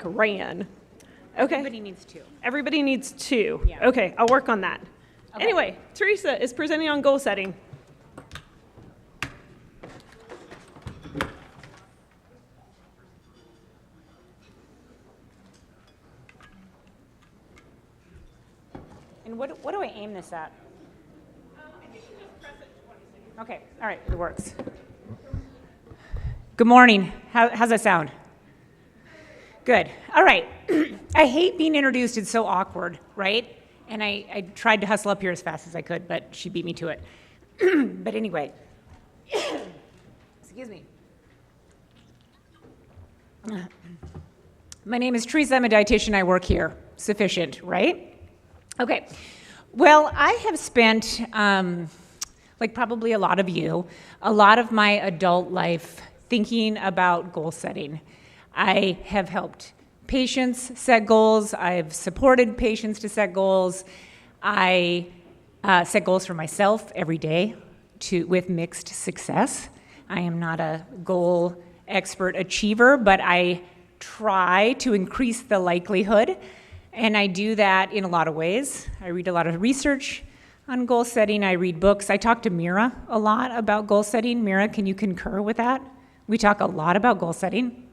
ran. Okay. Everybody needs two. Everybody needs two. Yeah. Okay, I'll work on that. Okay. Anyway, Teresa is presenting on goal setting. And what do I aim this at? I think you just press it 20 seconds. Okay, all right, it works. Good morning. How's that sound? Good. All right. I hate being introduced. It's so awkward, right? And I tried to hustle up here as fast as I could, but she beat me to it. But anyway, excuse me. My name is Teresa. I'm a dietitian. I work here. Sufficient, right? Okay. Well, I have spent, like probably a lot of you, a lot of my adult life thinking about goal setting. I have helped patients set goals. I've supported patients to set goals. I set goals for myself every day with mixed success. I am not a goal expert achiever, but I try to increase the likelihood, and I do that in a lot of ways. I read a lot of research on goal setting. I read books. I talk to Mira a lot about goal setting. Mira, can you concur with that? We talk a lot about goal setting.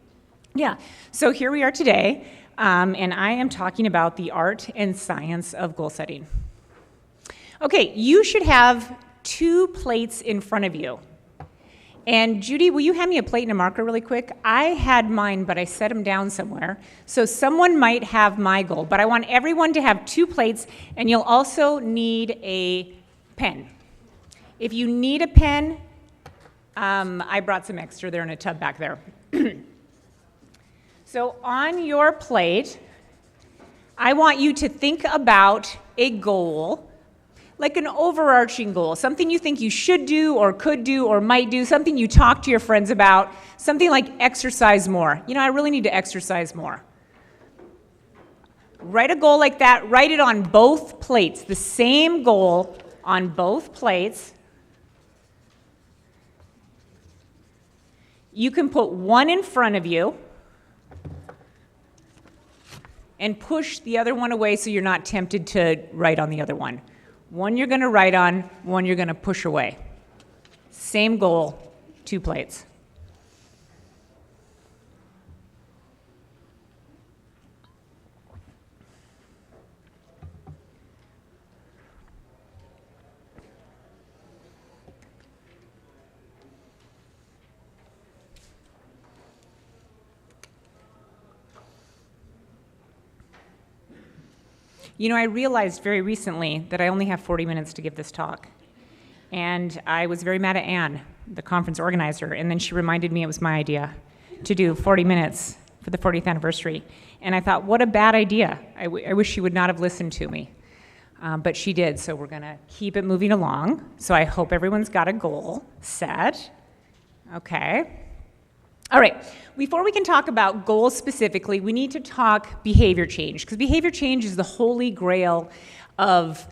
Yeah, so here we are today, and I am talking about the art and science of goal setting. Okay, you should have 2 plates in front of you. And Judy, will you hand me a plate and a marker really quick? I had mine, but I set them down somewhere. So someone might have my goal, but I want everyone to have 2 plates, and you'll also need a pen. If you need a pen, I brought some extra. They're in a tub back there. So on your plate, I want you to think about a goal, like an overarching goal, something you think you should do or could do or might do, something you talk to your friends about, something like exercise more. You know, I really need to exercise more. Write a goal like that. Write it on both plates, the same goal on both plates. You can put one in front of you and push the other one away so you're not tempted to write on the other one. One you're going to write on, one you're going to push away. Same goal, 2 plates. You know, I realized very recently that I only have 40 minutes to give this talk. And I was very mad at Anne, the conference organizer, and then she reminded me it was my idea to do 40 minutes for the 40th anniversary. And I thought, what a bad idea. I wish she would not have listened to me. But she did, so we're going to keep it moving along. So I hope everyone's got a goal set. Okay. All right, before we can talk about goals specifically, we need to talk behavior change, because behavior change is the holy grail of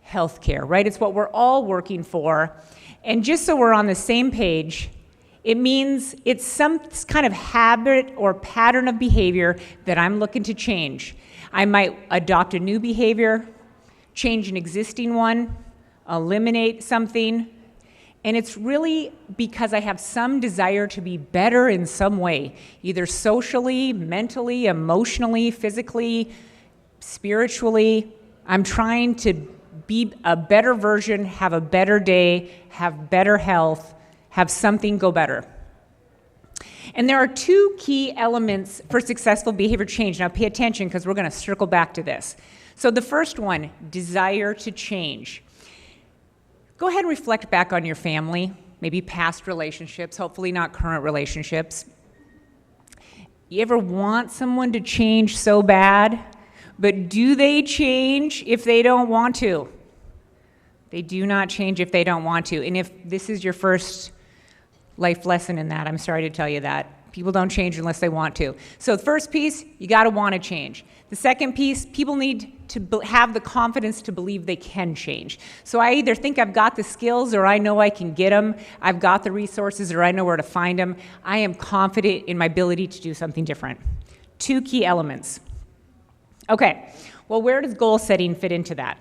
healthcare, right? It's what we're all working for. And just so we're on the same page, it means it's some kind of habit or pattern of behavior that I'm looking to change. I might adopt a new behavior, change an existing one, eliminate something. And it's really because I have some desire to be better in some way, either socially, mentally, emotionally, physically, spiritually. I'm trying to be a better version, have a better day, have better health, have something go better. And there are 2 key elements for successful behavior change. Now pay attention, because we're going to circle back to this. So the first one, desire to change. Go ahead and reflect back on your family, maybe past relationships, hopefully not current relationships. You ever want someone to change so bad, but do they change if they don't want to? They do not change if they don't want to. And if this is your first life lesson in that, I'm sorry to tell you that. People don't change unless they want to. So the first piece, you got to want to change. The second piece, people need to have the confidence to believe they can change. So I either think I've got the skills, or I know I can get them. I've got the resources, or I know where to find them. I am confident in my ability to do something different. 2 key elements. Okay, well, where does goal setting fit into that?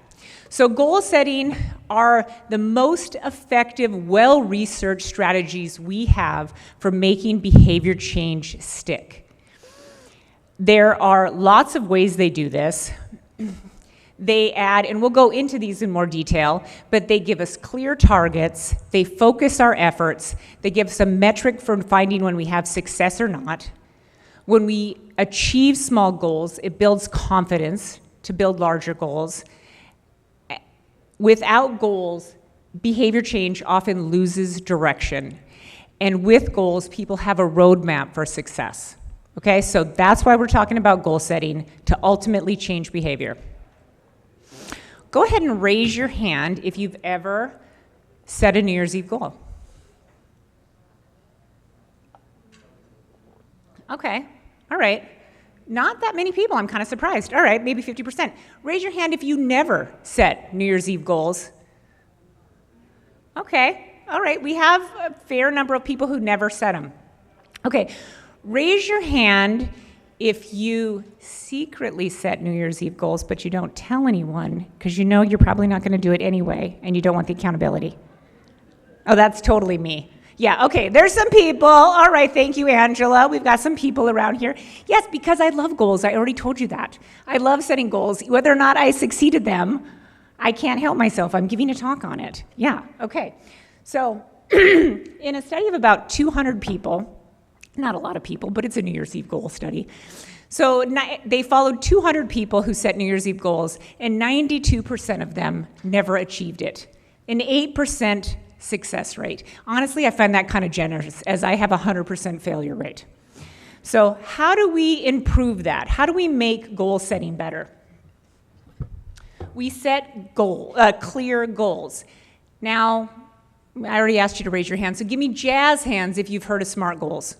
So goal setting are the most effective, well-researched strategies we have for making behavior change stick. There are lots of ways they do this. They add, and we'll go into these in more detail, but they give us clear targets, they focus our efforts, they give us a metric for finding when we have success or not. When we achieve small goals, it builds confidence to build larger goals. Without goals, behavior change often loses direction. And with goals, people have a roadmap for success. Okay, so that's why we're talking about goal setting, to ultimately change behavior. Go ahead and raise your hand if you've ever set a New Year's Eve goal. Okay, all right. Not that many people, I'm kind of surprised. All right, maybe 50%. Raise your hand if you never set New Year's Eve goals. Okay, all right, we have a fair number of people who never set them. Okay, raise your hand if you secretly set New Year's Eve goals, but you don't tell anyone because you know you're probably not going to do it anyway and you don't want the accountability. Oh, that's totally me. Yeah, okay, there's some people. All right, thank you, Angela. We've got some people around here. Yes, because I love goals. I already told you that. I love setting goals. Whether or not I succeeded them, I can't help myself. I'm giving a talk on it. Yeah, okay. So in a study of about 200 people, not a lot of people, but it's a New Year's Eve goal study. So they followed 200 people who set New Year's Eve goals, and 92% of them never achieved it. An 8% success rate. Honestly, I find that kind of generous, as I have a 100% failure rate. So how do we improve that? How do we make goal setting better? We set clear goals. Now, I already asked you to raise your hand, so give me jazz hands if you've heard of SMART goals.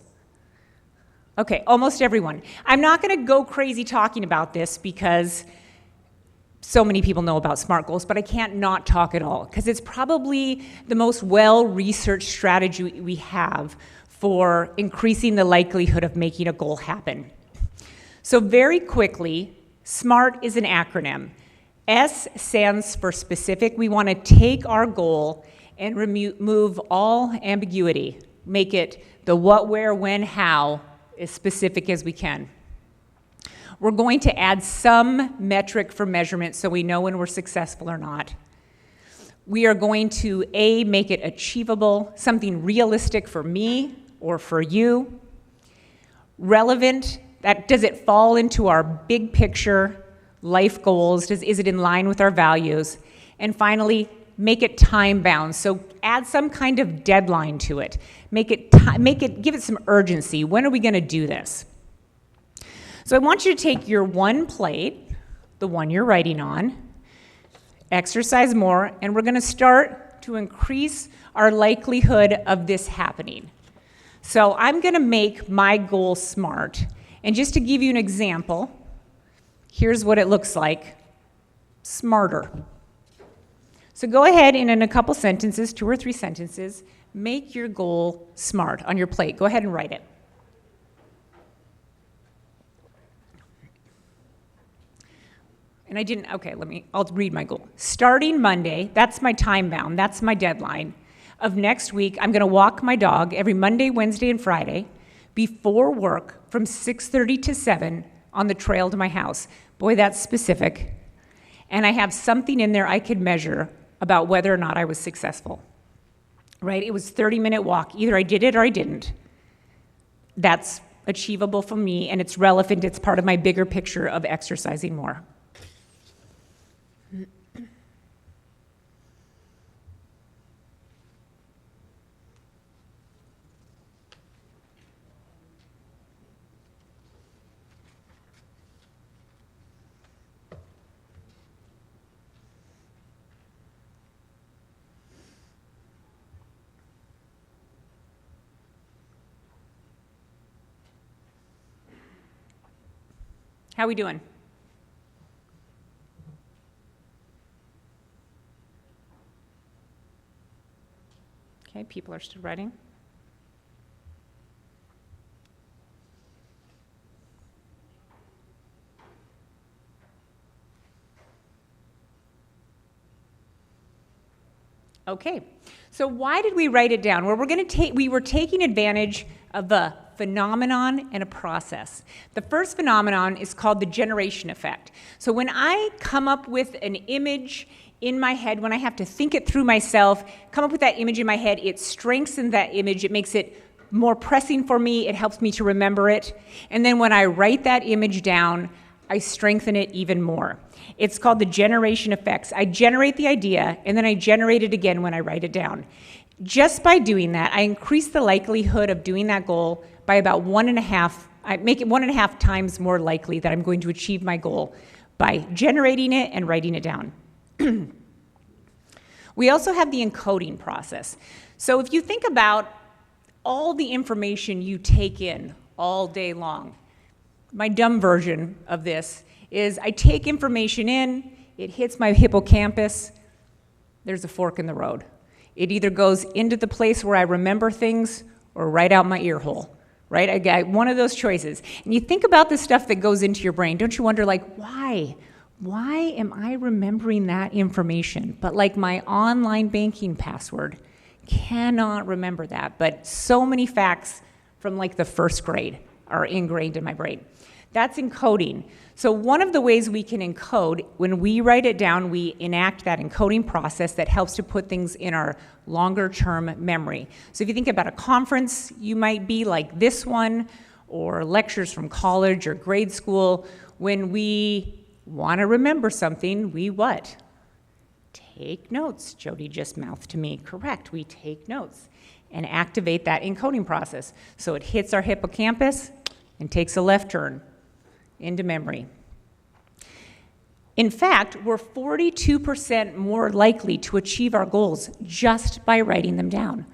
Okay, almost everyone. I'm not going to go crazy talking about this because so many people know about SMART goals, but I can't not talk at all because it's probably the most well-researched strategy we have for increasing the likelihood of making a goal happen. So very quickly, SMART is an acronym. S stands for specific. We want to take our goal and remove all ambiguity, make it the what, where, when, how, as specific as we can. We're going to add some metric for measurement so we know when we're successful or not. We are going to, A, make it achievable, something realistic for me or for you. Relevant, does it fall into our big picture life goals? Is it in line with our values? And finally, make it time-bound. So add some kind of deadline to it. Give it some urgency. When are we going to do this? So I want you to take your one plate, the one you're writing on, exercise more, and we're going to start to increase our likelihood of this happening. So I'm going to make my goal SMART. And just to give you an example, here's what it looks like. Smarter. So go ahead and in a couple sentences, 2 or 3 sentences, make your goal SMART on your plate. Go ahead and write it. And I didn't, okay, I'll read my goal. Starting Monday, that's my time bound, that's my deadline. Of next week, I'm gonna walk my dog every Monday, Wednesday, and Friday before work from 6:30 to 7 on the trail to my house. Boy, that's specific. And I have something in there I could measure about whether or not I was successful, right? It was a 30-minute walk. Either I did it or I didn't. That's achievable for me, and it's relevant. It's part of my bigger picture of exercising more. How we doing? Okay, people are still writing. Okay, so why did we write it down? Well, we were taking advantage of a phenomenon and a process. The first phenomenon is called the generation effect. So when I come up with an image in my head, when I have to think it through myself, come up with that image in my head, it strengthens that image, it makes it more pressing for me, it helps me to remember it. And then when I write that image down, I strengthen it even more. It's called the generation effects. I generate the idea, and then I generate it again when I write it down. Just by doing that, I increase the likelihood of doing that goal by about 1.5. I make it 1.5 times more likely that I'm going to achieve my goal by generating it and writing it down. We also have the encoding process. So if you think about all the information you take in all day long, my dumb version of this is I take information in, it hits my hippocampus, there's a fork in the road. It either goes into the place where I remember things or right out my ear hole, right? I got one of those choices. And you think about the stuff that goes into your brain, don't you wonder, like, why? Why am I remembering that information? But like my online banking password, cannot remember that. But so many facts from like the first grade are ingrained in my brain. That's encoding. So one of the ways we can encode, when we write it down, we enact that encoding process that helps to put things in our longer term memory. So if you think about a conference, you might be like this one, or lectures from college or grade school. When we want to remember something, we what? Take notes. Jody just mouthed to me, correct, we take notes and activate that encoding process. So it hits our hippocampus and takes a left turn into memory. In fact, we're 42% more likely to achieve our goals just by writing them down.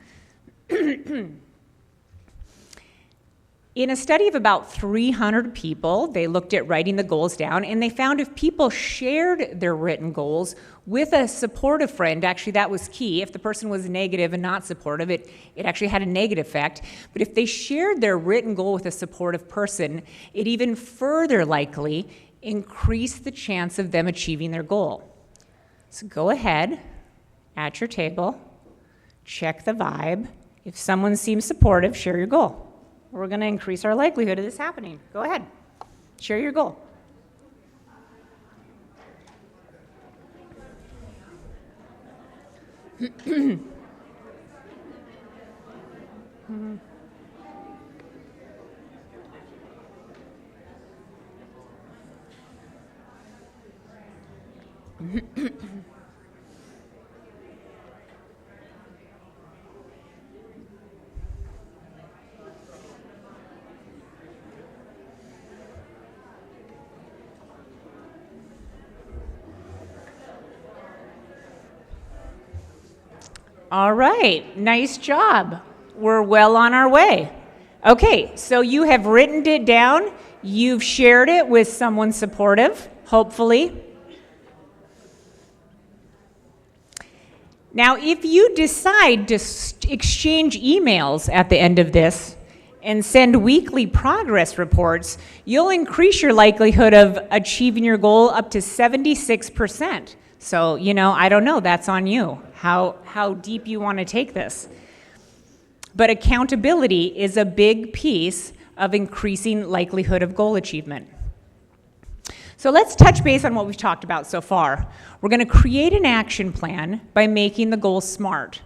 In a study of about 300 people, they looked at writing the goals down, and they found if people shared their written goals with a supportive friend, actually that was key. If the person was negative and not supportive, it actually had a negative effect. But if they shared their written goal with a supportive person, it even further likely increased the chance of them achieving their goal. So go ahead, at your table, check the vibe. If someone seems supportive, share your goal. We're going to increase our likelihood of this happening. Go ahead. Share your goal. All right, nice job. We're well on our way. Okay, so you have written it down. You've shared it with someone supportive, hopefully. Now, if you decide to exchange emails at the end of this and send weekly progress reports, you'll increase your likelihood of achieving your goal up to 76%. So, I don't know, that's on you, how deep you want to take this. But accountability is a big piece of increasing likelihood of goal achievement. So let's touch base on what we've talked about so far. We're going to create an action plan by making the goal SMART.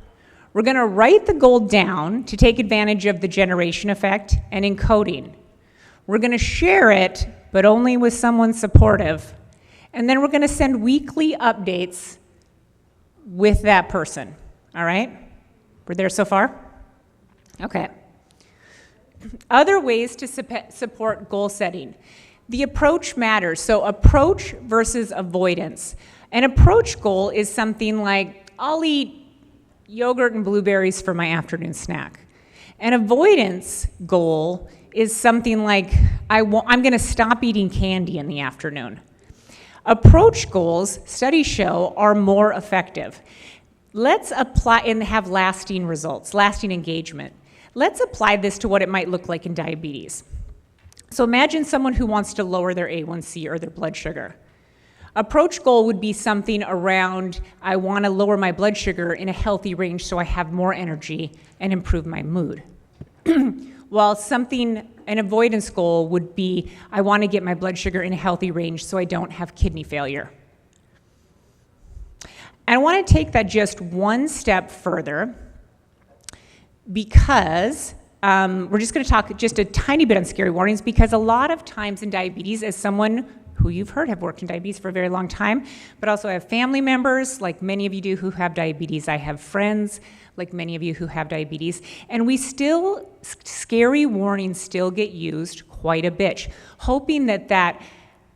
We're going to write the goal down to take advantage of the generation effect and encoding. We're going to share it, but only with someone supportive. And then we're going to send weekly updates with that person. All right? We're there so far? Okay. Other ways to support goal setting. The approach matters. So approach versus avoidance. An approach goal is something like, I'll eat yogurt and blueberries for my afternoon snack. An avoidance goal is something like, I'm going to stop eating candy in the afternoon. Approach goals, studies show, are more effective. Let's apply and have lasting results, lasting engagement. Let's apply this to what it might look like in diabetes. So imagine someone who wants to lower their A1C or their blood sugar. Approach goal would be something around, I want to lower my blood sugar in a healthy range so I have more energy and improve my mood. While an avoidance goal would be, I want to get my blood sugar in a healthy range so I don't have kidney failure. And I want to take that just one step further because we're just going to talk just a tiny bit on scary warnings, because a lot of times in diabetes, as someone who you've heard have worked in diabetes for a very long time, but also I have family members, like many of you do, who have diabetes. I have friends, like many of you, who have diabetes. And scary warnings still get used quite a bit, hoping that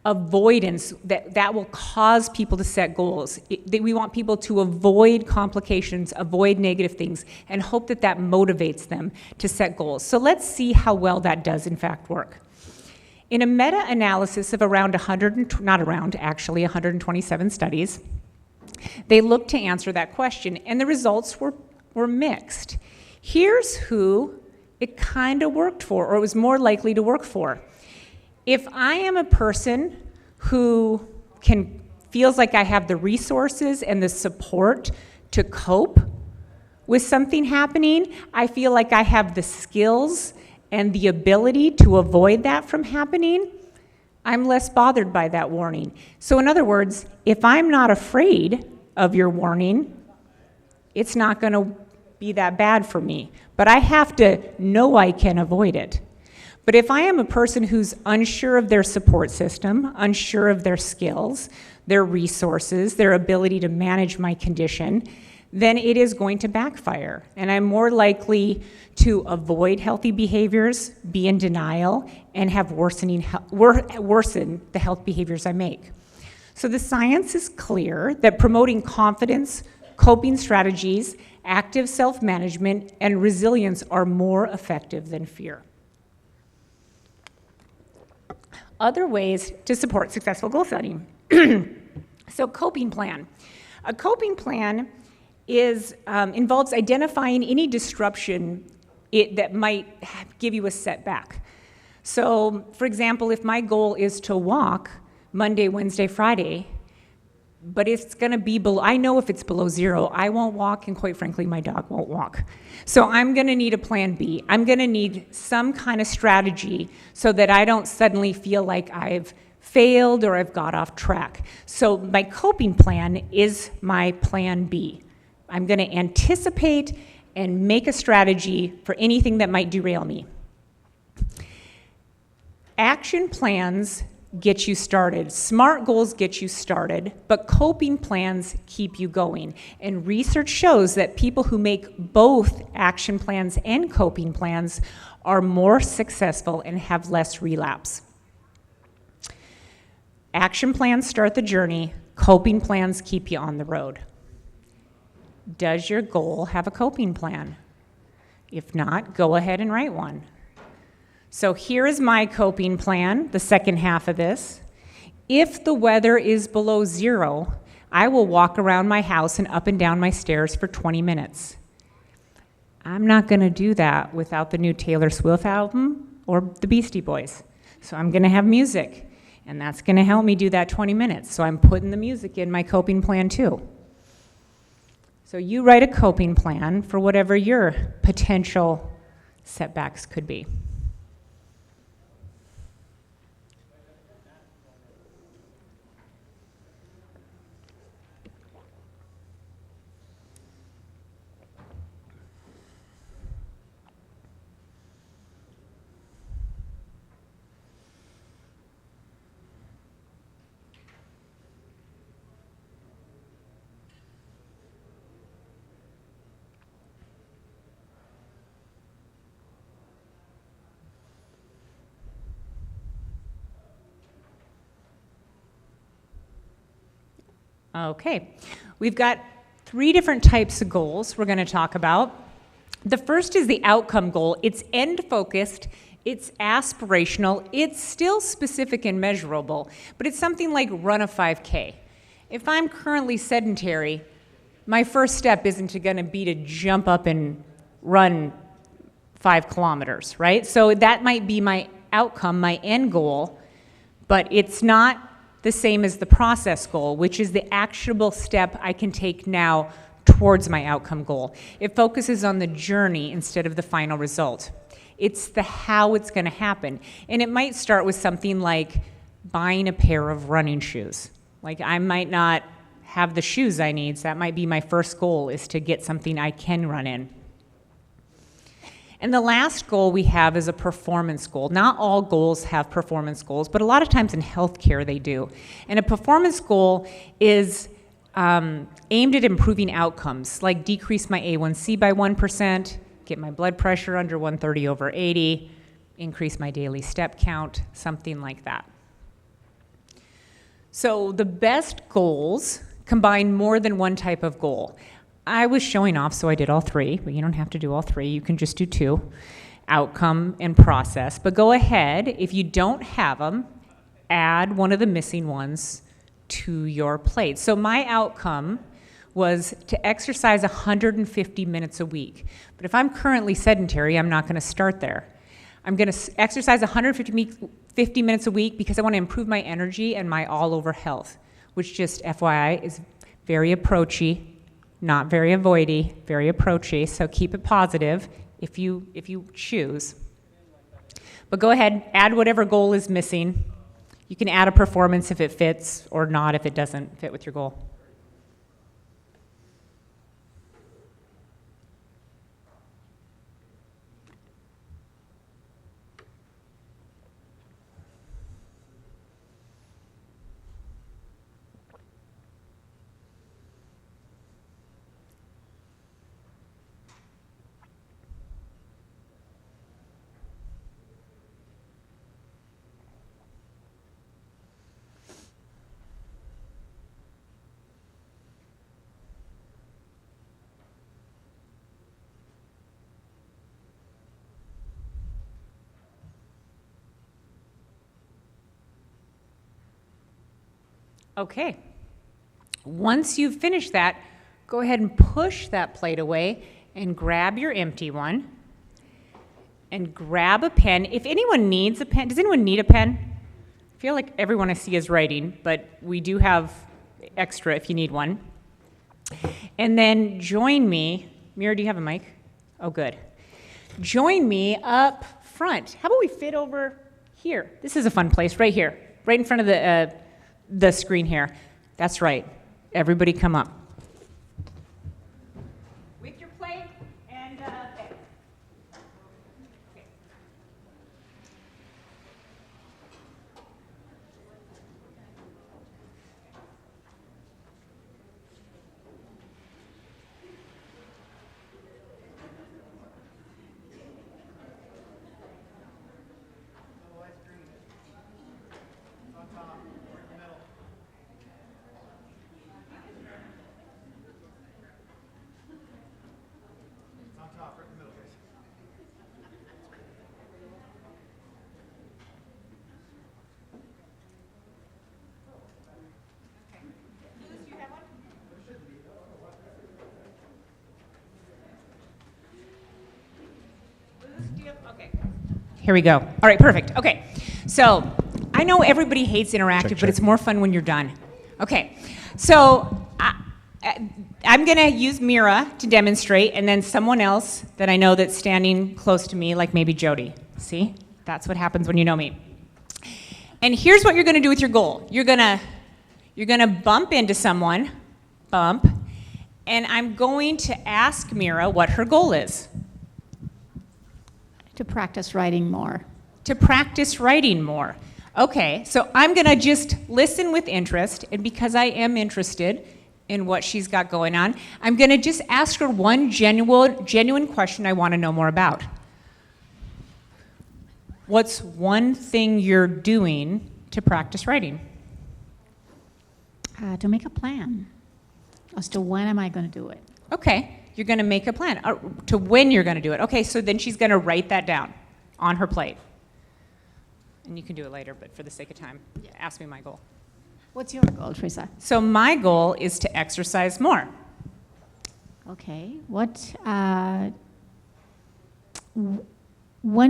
avoidance, that will cause people to set goals. We want people to avoid complications, avoid negative things, and hope that motivates them to set goals. So let's see how well that does in fact work. In a meta-analysis of 127 studies, they looked to answer that question, and the results were mixed. Here's who it kind of worked for, or it was more likely to work for. If I am a person who feels like I have the resources and the support to cope with something happening, I feel like I have the skills and the ability to avoid that from happening, I'm less bothered by that warning. So in other words, if I'm not afraid of your warning, it's not going to be that bad for me. But I have to know I can avoid it. But if I am a person who's unsure of their support system, unsure of their skills, their resources, their ability to manage my condition, then it is going to backfire. And I'm more likely to avoid healthy behaviors, be in denial, and have worsen the health behaviors I make. So the science is clear that promoting confidence, coping strategies, active self-management, and resilience are more effective than fear. Other ways to support successful goal setting. So coping plan. A coping plan involves identifying any disruption that might give you a setback. So, for example, if my goal is to walk Monday, Wednesday, Friday, but it's going to be below, I know if it's below 0, I won't walk, and quite frankly, my dog won't walk. So I'm going to need a plan B. I'm going to need some kind of strategy so that I don't suddenly feel like I've failed or I've got off track. So my coping plan is my plan B. I'm going to anticipate and make a strategy for anything that might derail me. Action plans get you started. SMART goals get you started, but coping plans keep you going. And research shows that people who make both action plans and coping plans are more successful and have less relapse. Action plans start the journey, coping plans keep you on the road. Does your goal have a coping plan? If not, go ahead and write one. So here is my coping plan, the second half of this. If the weather is below 0, I will walk around my house and up and down my stairs for 20 minutes. I'm not going to do that without the new Taylor Swift album or the Beastie Boys. So I'm going to have music, and that's going to help me do that 20 minutes. So I'm putting the music in my coping plan too. So you write a coping plan for whatever your potential setbacks could be. Okay, we've got 3 different types of goals we're going to talk about. The first is the outcome goal. It's end-focused, it's aspirational, it's still specific and measurable, but it's something like run a 5K. If I'm currently sedentary, my first step isn't going to be to jump up and run 5 kilometers, right? So that might be my outcome, my end goal, but it's not the same as the process goal, which is the actionable step I can take now towards my outcome goal. It focuses on the journey instead of the final result. It's the how it's going to happen. And it might start with something like buying a pair of running shoes. Like, I might not have the shoes I need, so that might be my first goal, is to get something I can run in. And the last goal we have is a performance goal. Not all goals have performance goals, but a lot of times in healthcare they do. And a performance goal is aimed at improving outcomes, like decrease my A1C by 1%, get my blood pressure under 130/80, increase my daily step count, something like that. So the best goals combine more than one type of goal. I was showing off, so I did all three, but you don't have to do all three. You can just do two, outcome and process. But go ahead, if you don't have them, add one of the missing ones to your plate. So my outcome was to exercise 150 minutes a week. But if I'm currently sedentary, I'm not going to start there. I'm going to exercise 150 minutes a week because I want to improve my energy and my all-over health, which, just FYI, is very approachy, not very avoidy, very approachy. So keep it positive if you choose. But go ahead, add whatever goal is missing. You can add a performance if it fits, or not if it doesn't fit with your goal. Okay, once you've finished that, go ahead and push that plate away and grab your empty one and grab a pen. If anyone needs a pen, does anyone need a pen? I feel like everyone I see is writing, but we do have extra if you need one. And then join me. Mira, do you have a mic? Oh, good. Join me up front. How about we fit over here? This is a fun place, right here, right in front of the screen here. That's right. Everybody come up. With your plate and there. Okay. Okay. Here we go. All right, perfect. Okay, so I know everybody hates interactive, but it's more fun when you're done. Okay, so I'm going to use Mira to demonstrate, and then someone else that I know that's standing close to me, like maybe Jody. See? That's what happens when you know me. And here's what you're going to do with your goal. You're going to bump into someone, bump, and I'm going to ask Mira what her goal is. To practice writing more. To practice writing more. Okay, so I'm going to just listen with interest, and because I am interested in what she's got going on, I'm going to just ask her one genuine question I want to know more about. What's one thing you're doing to practice writing? To make a plan as to when am I going to do it. Okay, you're going to make a plan to when you're going to do it. Okay, so then she's going to write that down on her plate. And you can do it later, but for the sake of time, ask me my goal. What's your goal, Teresa? So my goal is to exercise more. Okay. When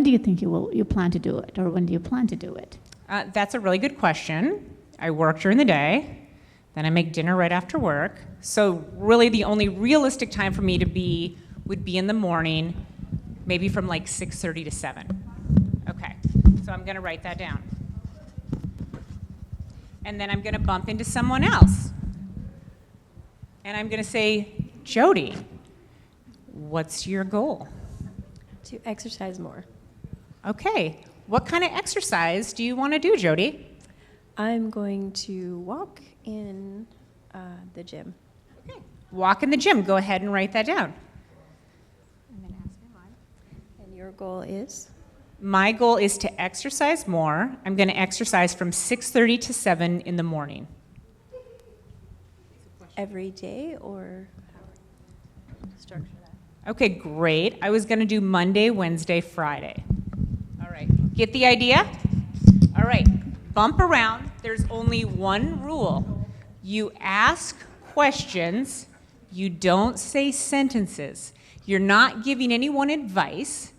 do you think you plan to do it, or when do you plan to do it? That's a really good question. I work during the day, then I make dinner right after work. So really the only realistic time for me to be would be in the morning, maybe from like 6:30 to 7. Okay, so I'm gonna write that down. And then I'm gonna bump into someone else. And I'm gonna say, Jody, what's your goal? To exercise more. Okay, what kind of exercise do you wanna do, Jody? I'm going to walk in the gym. Okay. Walk in the gym, go ahead and write that down. And your goal is? My goal is to exercise more. I'm going to exercise from 6:30 to 7 in the morning. Every day or how? Structure that. Okay, great. I was going to do Monday, Wednesday, Friday. All right. Get the idea? All right. Bump around. There's only one rule. You ask questions. You don't say sentences. You're not giving anyone advice.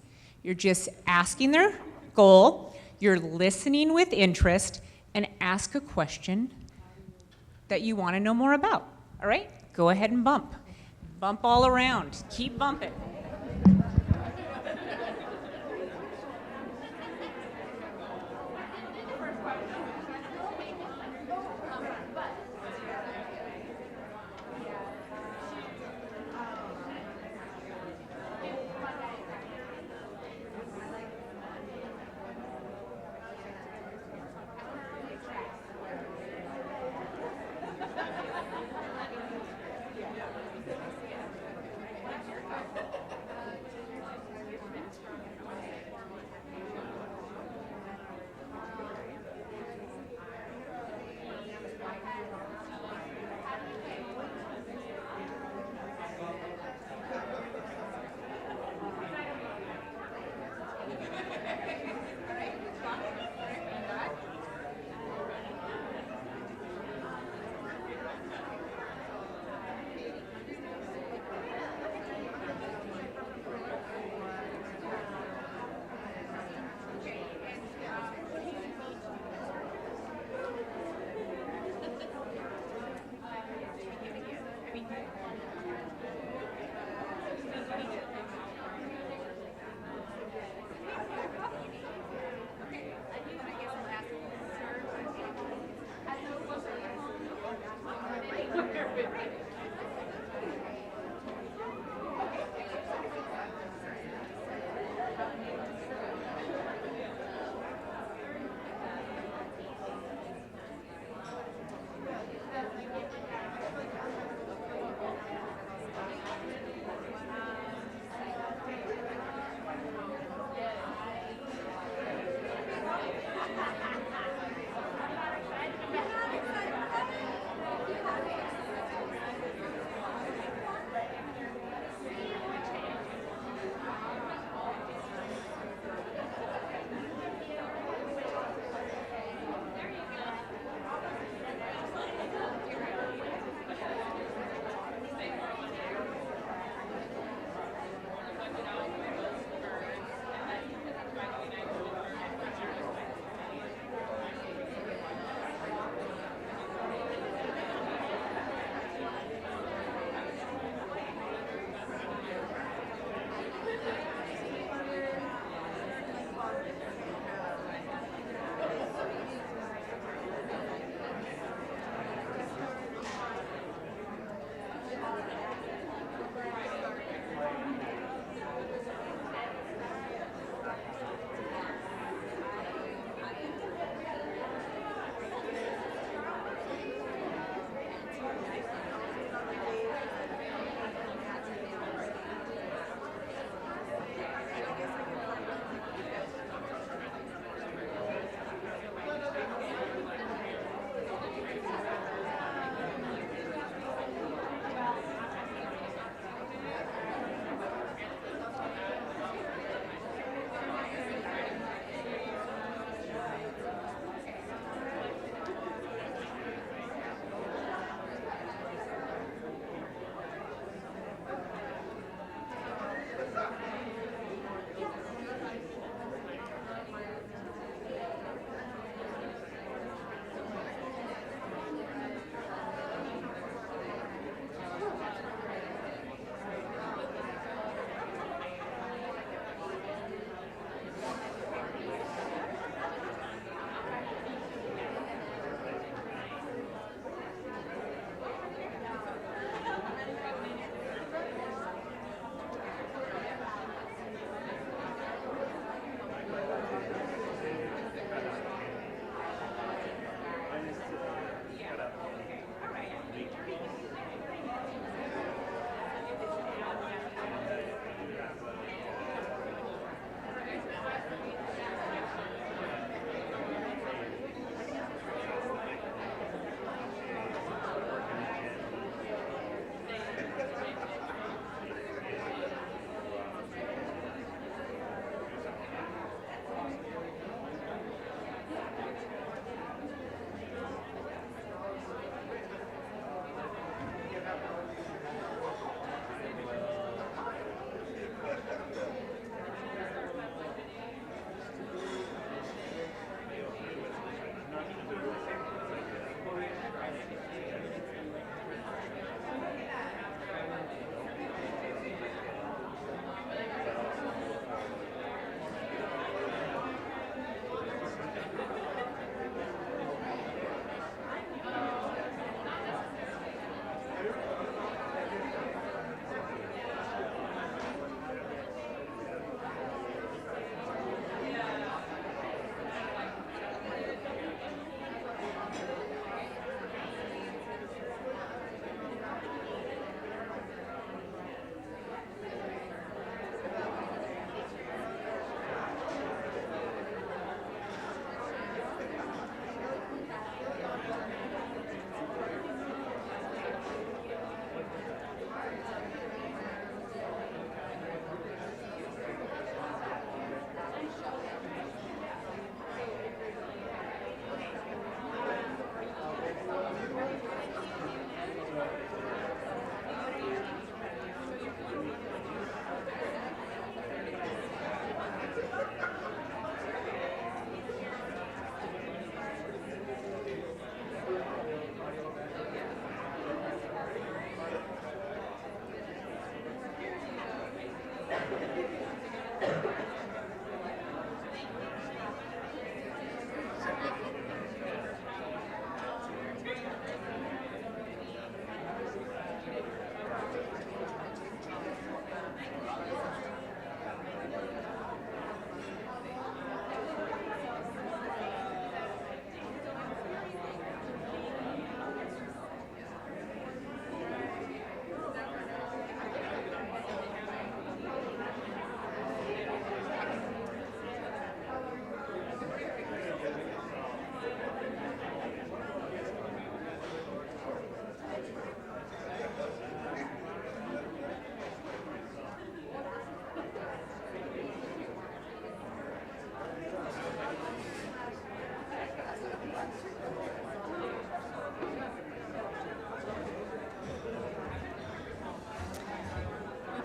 You're just asking their goal. You're listening with interest and ask a question that you want to know more about. All right? Go ahead and bump. Bump all around. Keep bumping.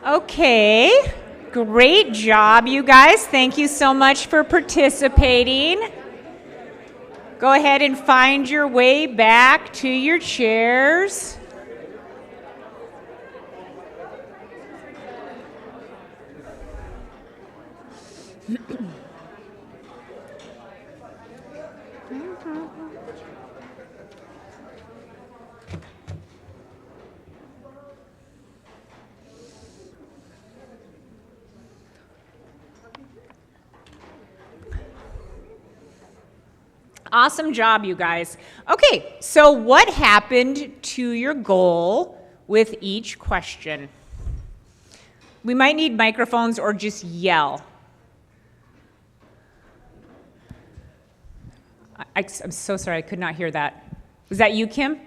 Okay, great job, you guys. Thank you so much for participating. Go ahead and find your way back to your chairs. Awesome job, you guys. Okay, so what happened to your goal with each question? We might need microphones or just yell. I'm so sorry, I could not hear that. Was that you, Kim?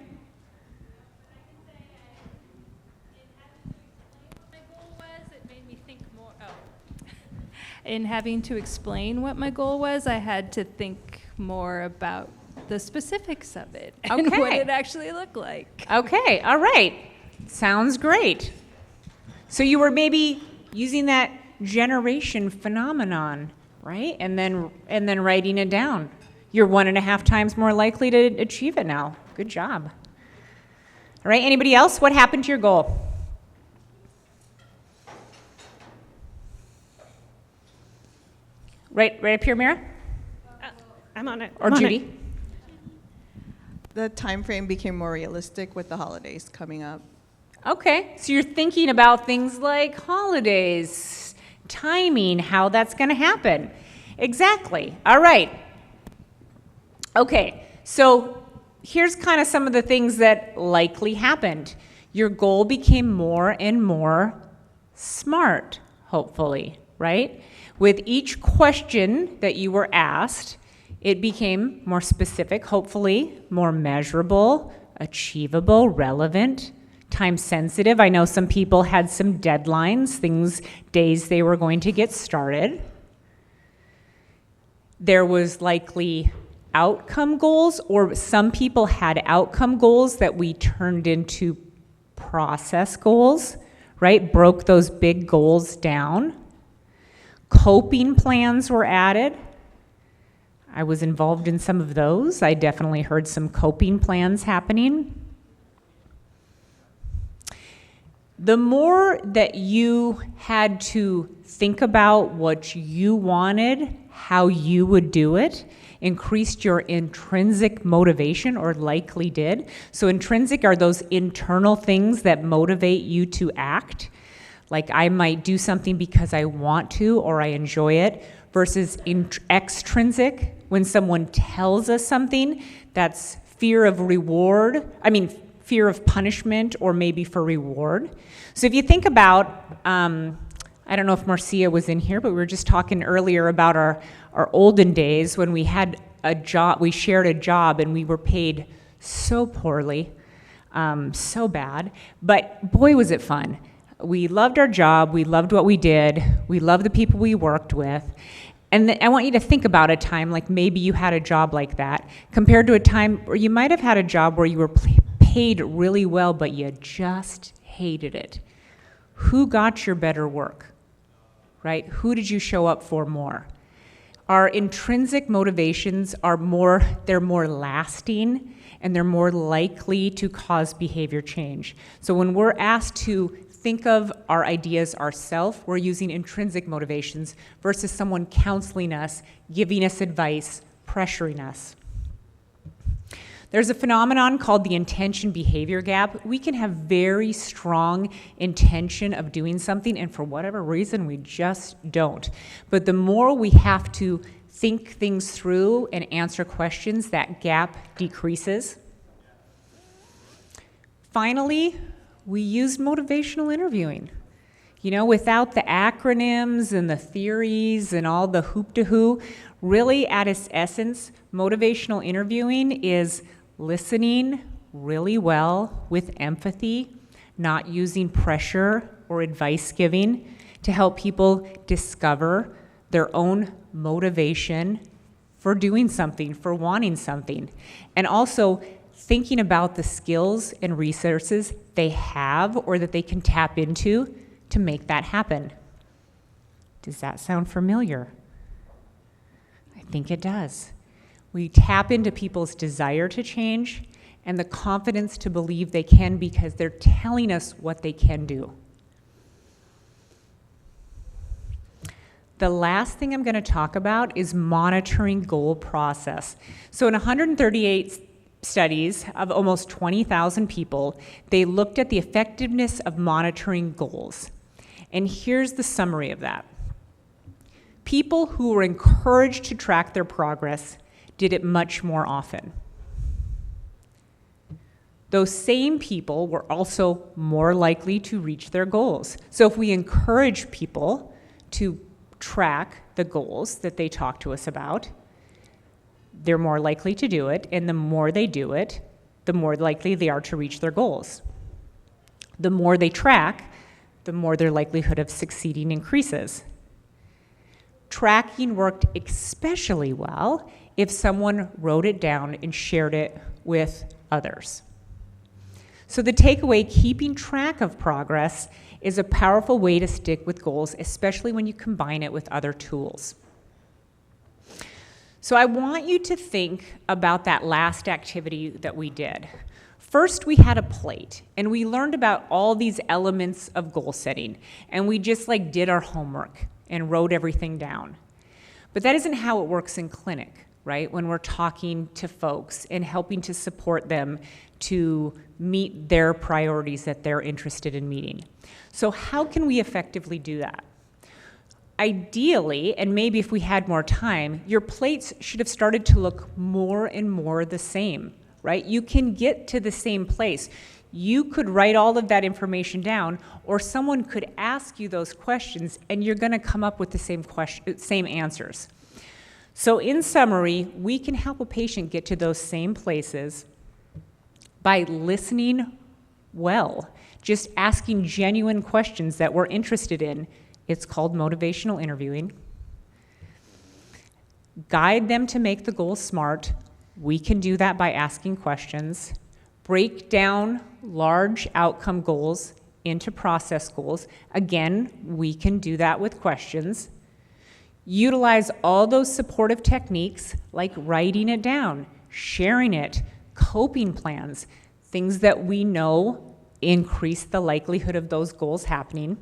In having to explain what my goal was, I had to think more about the specifics of it and Okay. what it actually looked like. Okay, all right. Sounds great. So you were maybe using that generation phenomenon, right? And then writing it down. You're 1.5 times more likely to achieve it now. Good job. All right, anybody else? What happened to your goal? Right up here, Mira? I'm on it. Or I'm on Judy? it. The time frame became more realistic with the holidays coming up. Okay, so you're thinking about things like holidays, timing, how that's going to happen. Exactly. All right. Okay, so here's kind of some of the things that likely happened. Your goal became more and more smart, hopefully, right? With each question that you were asked, it became more specific, hopefully, more measurable, achievable, relevant, time sensitive. I know some people had some deadlines, days they were going to get started. There was likely outcome goals, or some people had outcome goals that we turned into process goals, right? Broke those big goals down. Coping plans were added. I was involved in some of those. I definitely heard some coping plans happening. The more that you had to think about what you wanted, how you would do it, increased your intrinsic motivation, or likely did. So intrinsic are those internal things that motivate you to act. Like I might do something because I want to or I enjoy it, versus extrinsic, when someone tells us something, that's fear of punishment, or maybe for reward. So if you think about, I don't know if Marcia was in here, but we were just talking earlier about our olden days when we had a job, we shared a job and we were paid so poorly, so bad, but boy was it fun. We loved our job, we loved what we did, we loved the people we worked with. And I want you to think about a time like maybe you had a job like that, compared to a time where you might have had a job where you were paid really well, but you just hated it. Who got your better work, right? Who did you show up for more? Our intrinsic motivations they're more lasting, and they're more likely to cause behavior change. So when we're asked to think of our ideas ourselves, we're using intrinsic motivations versus someone counseling us, giving us advice, pressuring us. There's a phenomenon called the intention-behavior gap. We can have very strong intention of doing something, and for whatever reason, we just don't. But the more we have to think things through and answer questions, that gap decreases. Finally, we use motivational interviewing. You know, without the acronyms and the theories and all the hoop-de-hoo, really at its essence, motivational interviewing is listening really well with empathy, not using pressure or advice giving to help people discover their own motivation for doing something, for wanting something. And also thinking about the skills and resources they have or that they can tap into to make that happen. Does that sound familiar? I think it does. We tap into people's desire to change and the confidence to believe they can because they're telling us what they can do. The last thing I'm going to talk about is monitoring goal process. So in 138 studies of almost 20,000 people, they looked at the effectiveness of monitoring goals. And here's the summary of that. People who were encouraged to track their progress did it much more often. Those same people were also more likely to reach their goals. So if we encourage people to track the goals that they talk to us about, they're more likely to do it, and the more they do it, the more likely they are to reach their goals. The more they track, the more their likelihood of succeeding increases. Tracking worked especially well if someone wrote it down and shared it with others. So the takeaway, keeping track of progress is a powerful way to stick with goals, especially when you combine it with other tools. So I want you to think about that last activity that we did. First, we had a plate, and we learned about all these elements of goal setting, and we just did our homework and wrote everything down. But that isn't how it works in clinic, right? When we're talking to folks and helping to support them to meet their priorities that they're interested in meeting. So how can we effectively do that? Ideally, and maybe if we had more time, your plates should have started to look more and more the same, right? You can get to the same place. You could write all of that information down, or someone could ask you those questions, and you're going to come up with the same answers. So in summary, we can help a patient get to those same places by listening well, just asking genuine questions that we're interested in. It's called motivational interviewing. Guide them to make the goals SMART. We can do that by asking questions. Break down large outcome goals into process goals. Again, we can do that with questions. Utilize all those supportive techniques like writing it down, sharing it, coping plans, things that we know increase the likelihood of those goals happening.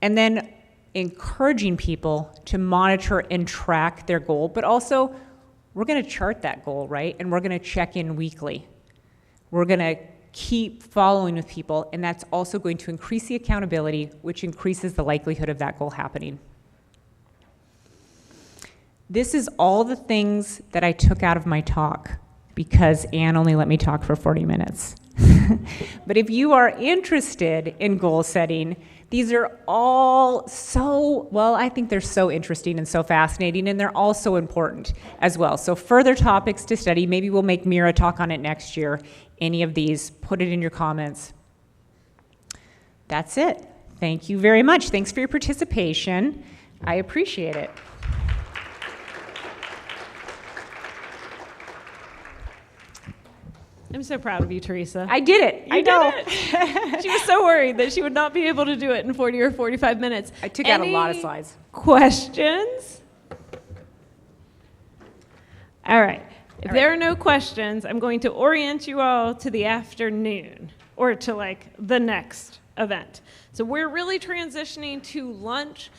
And then encouraging people to monitor and track their goal, but also we're going to chart that goal, right? And we're going to check in weekly. We're going to keep following with people, and that's also going to increase the accountability, which increases the likelihood of that goal happening. This is all the things that I took out of my talk because Anne only let me talk for 40 minutes. But if you are interested in goal setting, these are all I think they're so interesting and so fascinating, and they're all so important as well. So further topics to study, maybe we'll make Mira talk on it next year. Any of these, put it in your comments. That's it. Thank you very much. Thanks for your participation. I appreciate it. I'm so proud of you, Teresa. I did it. I know. did it. She was so worried that she would not be able to do it in 40 or 45 minutes. I took out a lot of slides. Questions? All right. If there are no questions, I'm going to orient you all to the afternoon or to the next event. So we're really transitioning to lunch